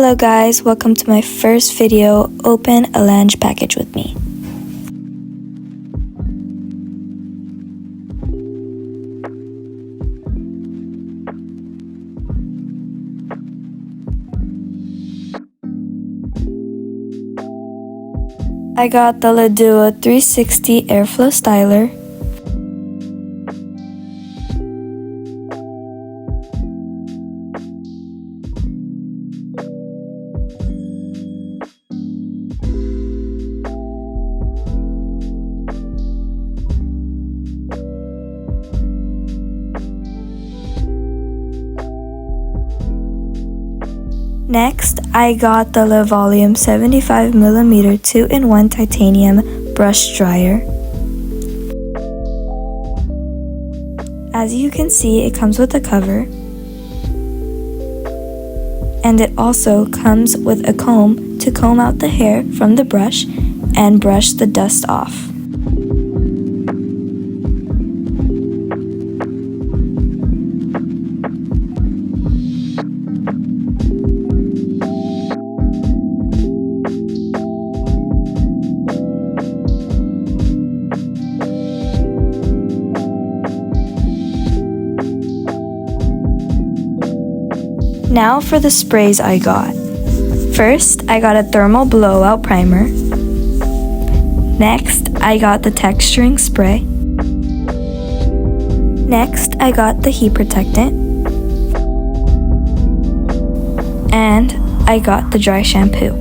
Hello guys, welcome to my first video, Open a Lange package with me. I got the Duo 360 Airflow Styler. Next, I got the Volume 75mm 2-in-1 titanium brush dryer. As you can see, it comes with a cover, and it also comes with a comb to comb out the hair from the brush and brush the dust off. Now for the sprays I got. First, I got a thermal blowout primer. Next, I got the texturing spray. Next, I got the heat protectant. And I got the dry shampoo.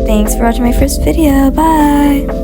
Thanks for watching my first video. Bye!